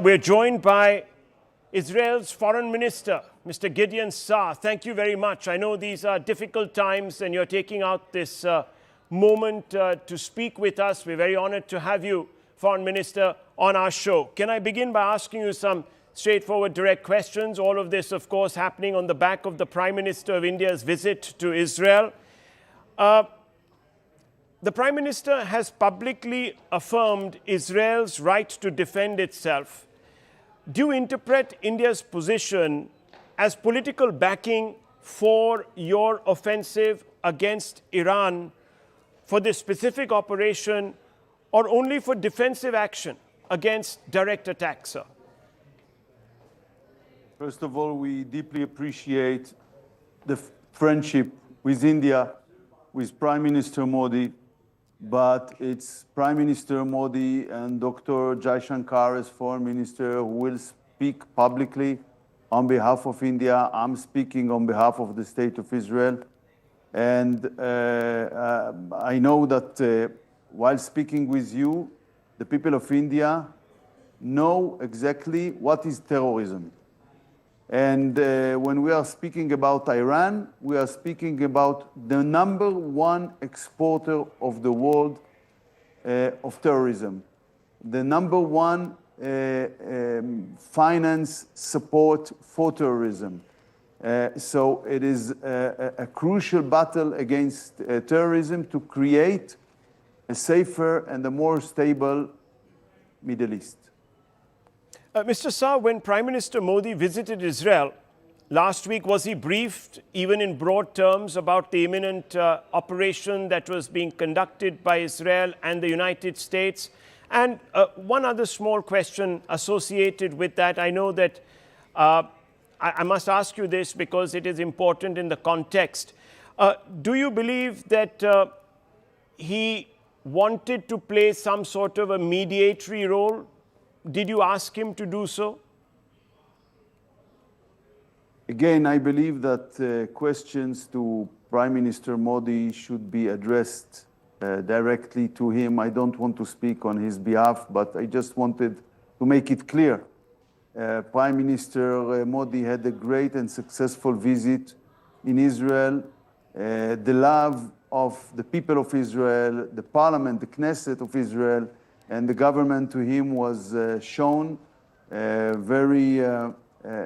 We're joined by Israel's Foreign Minister, Mr. Gideon Sa'ar. Thank you very much. I know these are difficult times and you're taking out this moment to speak with us. We're very honored to have you, Foreign Minister, on our show. Can I begin by asking you some straightforward, direct questions? All of this, of course, happening on the back of the Prime Minister of India's visit to Israel. The Prime Minister has publicly affirmed Israel's right to defend itself. Do you interpret India's position as political backing for your offensive against Iran for this specific operation, or only for defensive action against direct attacks, sir? First of all, we deeply appreciate the friendship with India, with Prime Minister Modi, but it's Prime Minister Modi and Dr. Jaishankar as Foreign Minister who will speak publicly on behalf of India. I'm speaking on behalf of the State of Israel. And I know that while speaking with you, the people of India know exactly what is terrorism. And when we are speaking about Iran, we are speaking about the #1 exporter of the world of terrorism, the #1 finance support for terrorism. So it is a crucial battle against terrorism to create a safer and a more stable Middle East. Mr. Sa'ar, when Prime Minister Modi visited Israel last week, was he briefed, even in broad terms, about the imminent operation that was being conducted by Israel and the United States? And one other small question associated with that. I know that I must ask you this because it is important in the context. Do you believe that he wanted to play some sort of a mediatory role? Did you ask him to do so? Again, I believe that questions to Prime Minister Modi should be addressed directly to him. I don't want to speak on his behalf, but I just wanted to make it clear. Prime Minister Modi had a great and successful visit in Israel. The love of the people of Israel, the parliament, the Knesset of Israel, and the government to him was shown very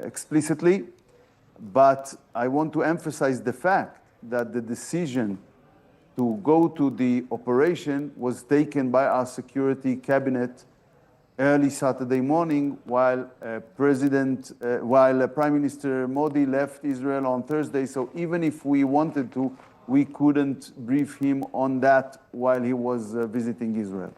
explicitly. But I want to emphasize the fact that the decision to go to the operation was taken by our security cabinet early Saturday morning while Prime Minister Modi left Israel on Thursday. So even if we wanted to, we couldn't brief him on that while he was visiting Israel.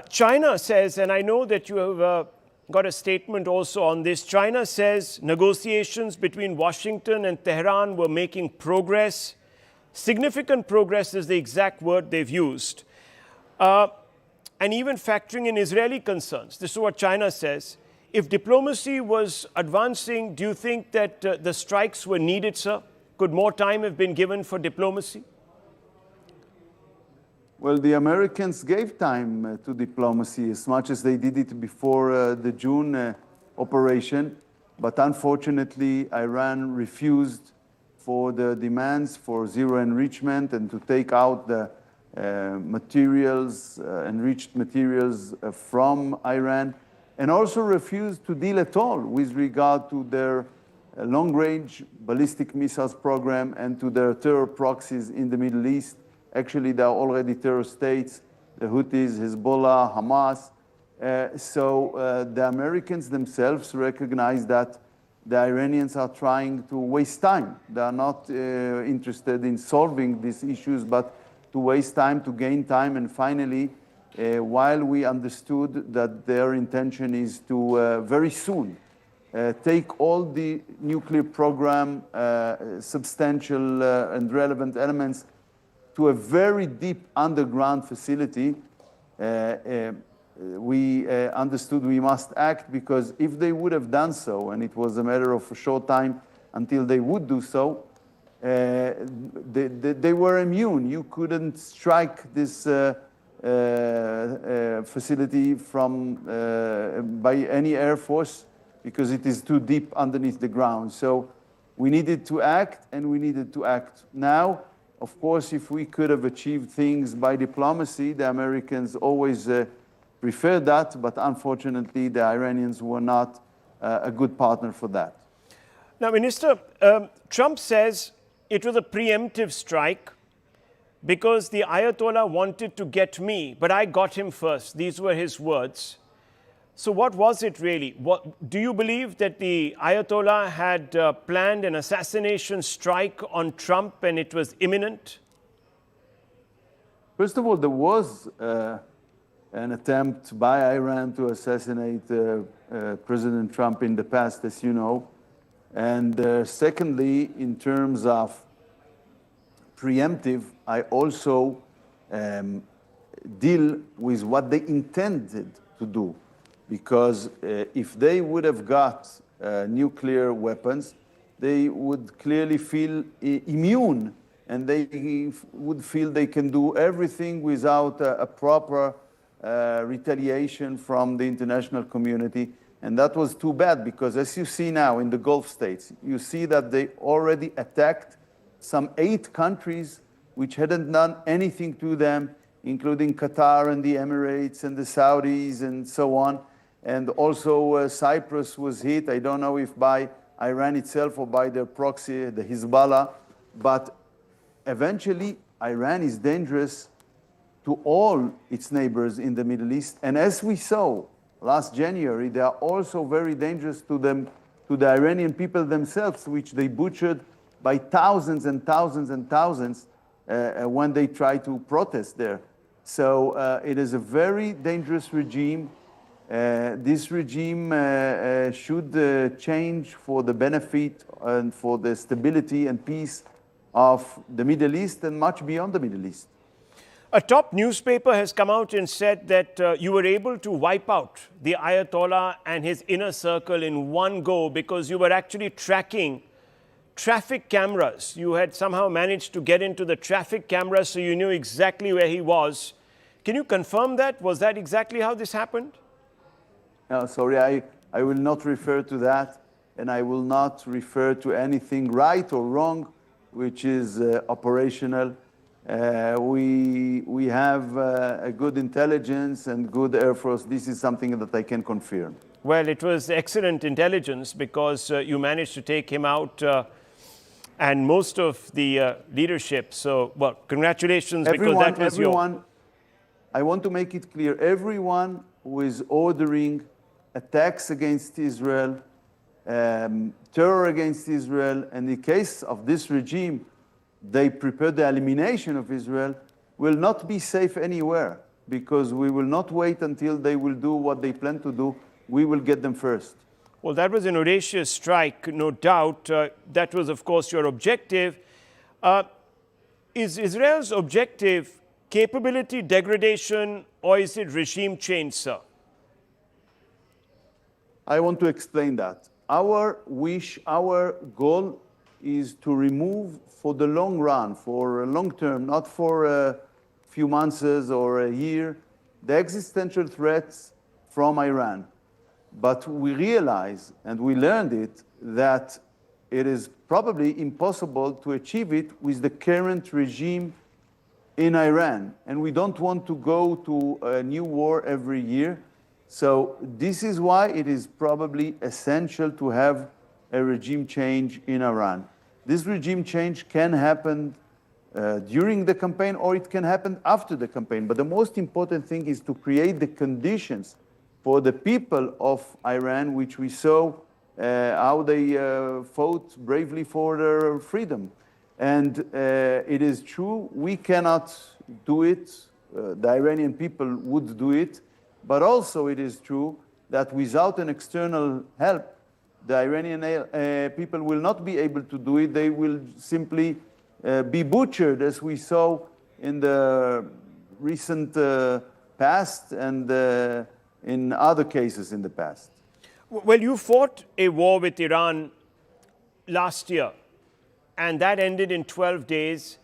China says, and I know that you have got a statement also on this, China says negotiations between Washington and Tehran were making progress. Significant progress is the exact word they've used. And even factoring in Israeli concerns. This is what China says. If diplomacy was advancing, do you think that the strikes were needed, sir? Could more time have been given for diplomacy? Well, the Americans gave time to diplomacy as much as they did it before the June operation. But unfortunately, Iran refused for the demands for zero enrichment and to take out the materials, enriched materials from Iran, and also refused to deal at all with regard to their long-range ballistic missiles program and to their terror proxies in the Middle East. Actually, there are already terror states, the Houthis, Hezbollah, Hamas. So the Americans themselves recognize that the Iranians are trying to waste time. They are not interested in solving these issues, but to waste time, to gain time. And finally, while we understood that their intention is to very soon take all the nuclear program, substantial and relevant elements to a very deep underground facility, we understood we must act, because if they would have done so, and it was a matter of a short time until they would do so, they were immune. You couldn't strike this facility by any Air Force because it is too deep underneath the ground. So we needed to act, and we needed to act now. Of course, if we could have achieved things by diplomacy, the Americans always preferred that, but unfortunately, the Iranians were not a good partner for that. Now, Minister, Trump says it was a preemptive strike because the Ayatollah wanted to get me, but I got him first. These were his words. So what was it really? Do you believe that the Ayatollah had planned an assassination strike on Trump and it was imminent? First of all, there was an attempt by Iran to assassinate President Trump in the past, as you know. And secondly, in terms of preemptive, I also deal with what they intended to do. Because if they would have got nuclear weapons, they would clearly feel immune, and they would feel they can do everything without a proper retaliation from the international community. And that was too bad, because as you see now in the Gulf states, you see that they already attacked some 8 countries which hadn't done anything to them, including Qatar and the Emirates and the Saudis and so on. And also Cyprus was hit, I don't know if by Iran itself or by their proxy, the Hezbollah. But eventually, Iran is dangerous to all its neighbors in the Middle East. And as we saw last January, they are also very dangerous to the Iranian people themselves, which they butchered by thousands and thousands and thousands when they try to protest there. So it is a very dangerous regime. This regime should change for the benefit and for the stability and peace of the Middle East and much beyond the Middle East. A top newspaper has come out and said that you were able to wipe out the Ayatollah and his inner circle in one go because you were actually tracking traffic cameras. You had somehow managed to get into the traffic cameras so you knew exactly where he was. Can you confirm that? Was that exactly how this happened? No, sorry, I will not refer to that, and I will not refer to anything right or wrong, which is operational. We have a good intelligence and good Air Force. This is something that I can confirm. Well, it was excellent intelligence because you managed to take him out and most of the leadership. So, well, congratulations, because that was your... I want to make it clear, everyone who is ordering attacks against Israel, terror against Israel, and in the case of this regime, they prepare the elimination of Israel, will not be safe anywhere, because we will not wait until they will do what they plan to do. We will get them first. Well, that was an audacious strike, no doubt. That was, of course, your objective. Is Israel's objective capability degradation, or is it regime change, sir? I want to explain that. Our wish, our goal is to remove for the long run, for a long term, not for a few months or a year, the existential threats from Iran. But we realize, and we learned it, that it is probably impossible to achieve it with the current regime in Iran. And we don't want to go to a new war every year. So this is why it is probably essential to have a regime change in Iran. This regime change can happen during the campaign, or it can happen after the campaign. But the most important thing is to create the conditions for the people of Iran, which we saw how they fought bravely for their freedom. And it is true, we cannot do it. The Iranian people would do it. But also it is true that without an external help, the Iranian people will not be able to do it. They will simply be butchered, as we saw in the recent past and in other cases in the past. Well, you fought a war with Iran last year, and that ended in 12 days.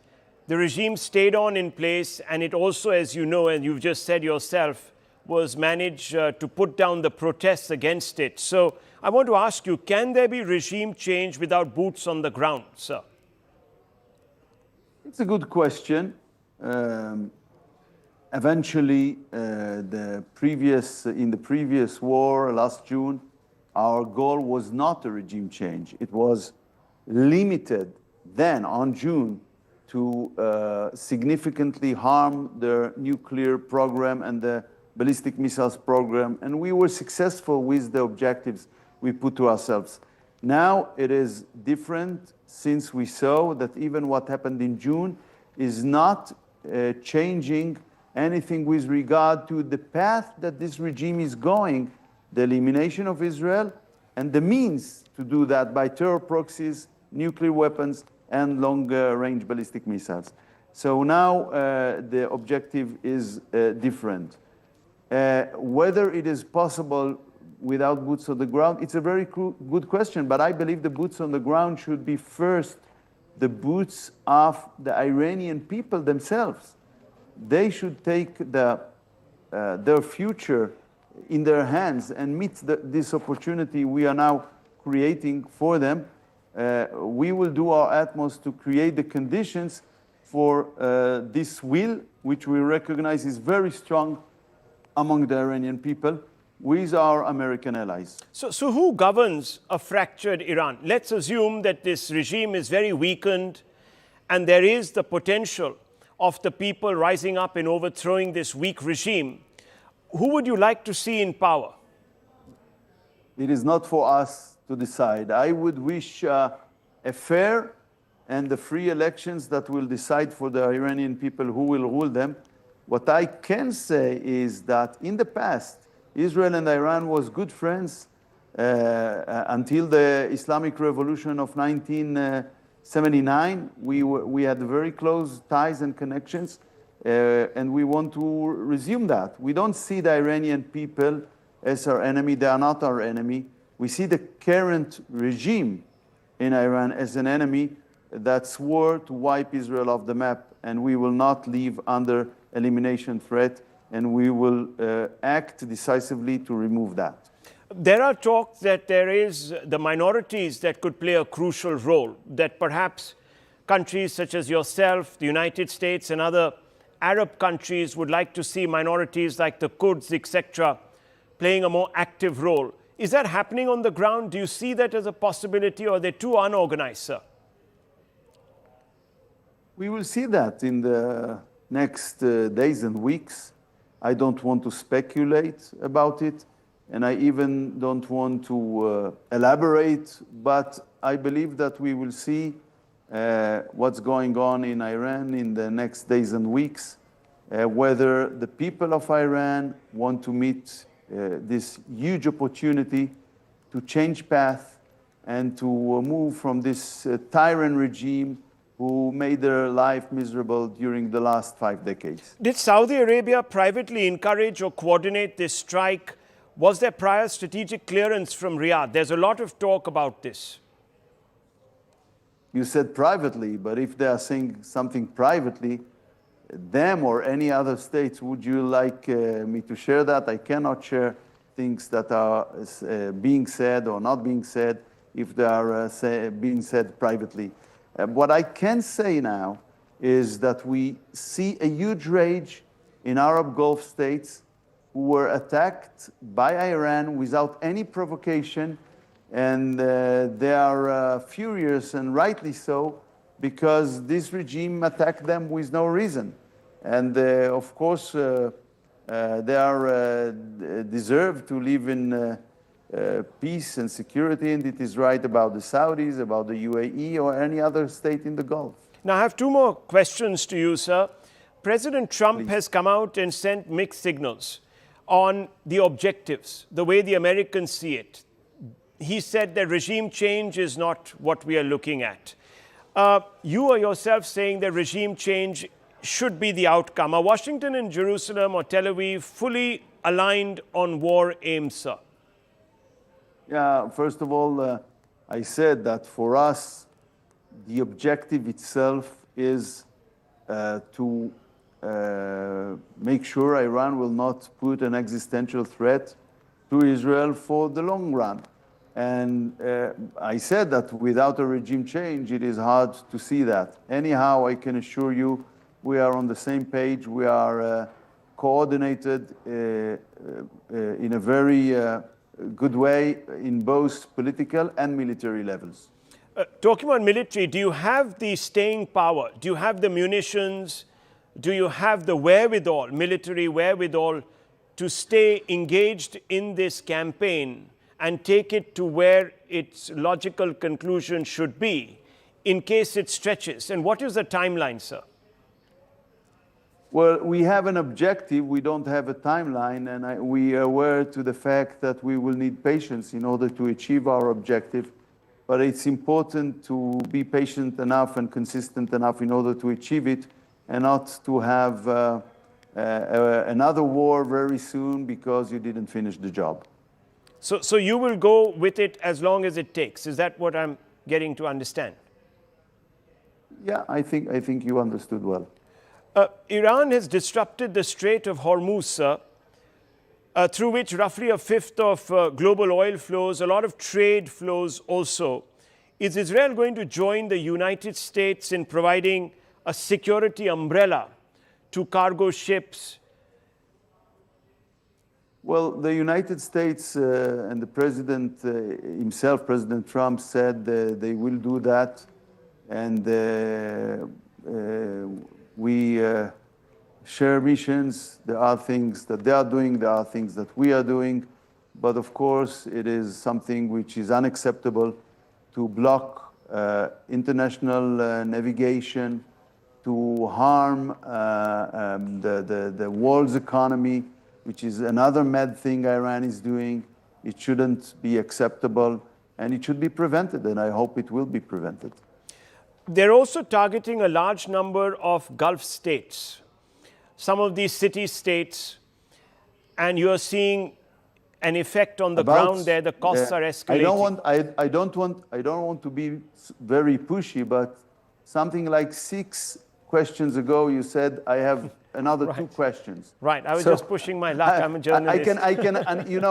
The regime stayed on in place, and it also, as you know, and you've just said yourself, was managed to put down the protests against it. So I want to ask you, can there be regime change without boots on the ground, sir? It's a good question. Eventually, in the previous war last June, our goal was not a regime change. It was limited then on June to significantly harm their nuclear program and the ballistic missiles program, and we were successful with the objectives we put to ourselves. Now it is different, since we saw that even what happened in June is not changing anything with regard to the path that this regime is going, the elimination of Israel, and the means to do that by terror proxies, nuclear weapons, and long-range ballistic missiles. So now the objective is different. Whether it is possible without boots on the ground, it's a very good question, but I believe the boots on the ground should be first the boots of the Iranian people themselves. They should take their future in their hands and meet this opportunity we are now creating for them. We will do our utmost to create the conditions for this will, which we recognize is very strong among the Iranian people, with our American allies. So who governs a fractured Iran? Let's assume that this regime is very weakened and there is the potential of the people rising up and overthrowing this weak regime. Who would you like to see in power? It is not for us to decide. I would wish a fair and the free elections that will decide for the Iranian people who will rule them. What I can say is that in the past, Israel and Iran was good friends until the Islamic Revolution of 1979. We had very close ties and connections, and we want to resume that. We don't see the Iranian people as our enemy. They are not our enemy. We see the current regime in Iran as an enemy that swore to wipe Israel off the map, and we will not leave under elimination threat, and we will act decisively to remove that. There are talks that there is the minorities that could play a crucial role, that perhaps countries such as yourself, the United States, and other Arab countries would like to see minorities like the Kurds, etc., playing a more active role. Is that happening on the ground? Do you see that as a possibility, or are they too unorganized, sir? We will see that in the next days and weeks. I don't want to speculate about it, and I even don't want to elaborate, but I believe that we will see what's going on in Iran in the next days and weeks, whether the people of Iran want to meet this huge opportunity to change path and to move from this tyrant regime who made their life miserable during the last 5 decades. Did Saudi Arabia privately encourage or coordinate this strike? Was there prior strategic clearance from Riyadh? There's a lot of talk about this. You said privately, but if they are saying something privately, them or any other states, would you like me to share that? I cannot share things that are being said or not being said if they are being said privately. What I can say now is that we see a huge rage in Arab Gulf states who were attacked by Iran without any provocation, and they are furious, and rightly so, because this regime attacked them with no reason. And of course, they are deserve to live in peace and security, and it is right about the Saudis, about the UAE, or any other state in the Gulf. Now, I have two more questions to you, sir. President Trump has come out and sent mixed signals on the objectives, the way the Americans see it. He said that regime change is not what we are looking at. You are yourself saying that regime change should be the outcome. Are Washington and Jerusalem or Tel Aviv fully aligned on war aims, sir? Yeah, first of all, I said that for us, the objective itself is to make sure Iran will not put an existential threat to Israel for the long run. And I said that without a regime change, it is hard to see that. Anyhow, I can assure you we are on the same page. We are coordinated in a very good way in both political and military levels. Talking about military, do you have the staying power? Do you have the munitions? Do you have the wherewithal, military wherewithal, to stay engaged in this campaign and take it to where its logical conclusion should be in case it stretches? And what is the timeline, sir? Well, we have an objective. We don't have a timeline, and we are aware to the fact that we will need patience in order to achieve our objective. But it's important to be patient enough and consistent enough in order to achieve it, and not to have another war very soon because you didn't finish the job. So you will go with it as long as it takes. Is that what I'm getting to understand? Yeah, I think you understood well. Iran has disrupted the Strait of Hormuz, sir, through which roughly a fifth of global oil flows, a lot of trade flows also. Is Israel going to join the United States in providing a security umbrella to cargo ships? Well, the United States and the president himself, President Trump, said they will do that. And we share missions. There are things that they are doing. There are things that we are doing. But of course, it is something which is unacceptable to block international navigation, to harm the world's economy, which is another mad thing Iran is doing. It shouldn't be acceptable, and it should be prevented, and I hope it will be prevented. They're also targeting a large number of Gulf states, some of these city-states, and you're seeing an effect on the ground there. The costs are escalating. I don't want to be very pushy, but something like 6 questions ago, you said I have another 2 questions. Right. I was just pushing my luck. I'm a journalist.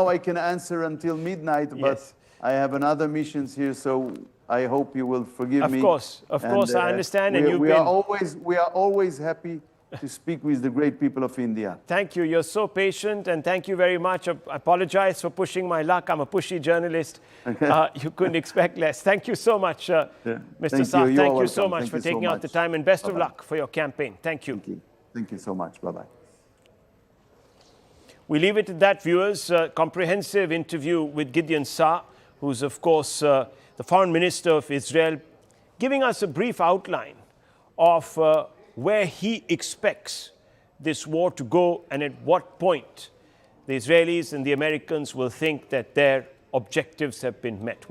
I can answer until midnight, but yes. I have another missions here, so I hope you will forgive me. Of course, I understand. And we are always happy to speak with the great people of India. Thank you. You're so patient, and thank you very much. I apologize for pushing my luck. I'm a pushy journalist. You couldn't expect less. Thank you so much, Mr. Sa'ar. Thank you so much for taking out the time, and best of luck for your campaign. Thank you. Thank you so much. Bye-bye. We leave it at that, viewers. Comprehensive interview with Gideon Sa'ar, who's, of course, the Foreign Minister of Israel, giving us a brief outline of where he expects this war to go and at what point the Israelis and the Americans will think that their objectives have been met.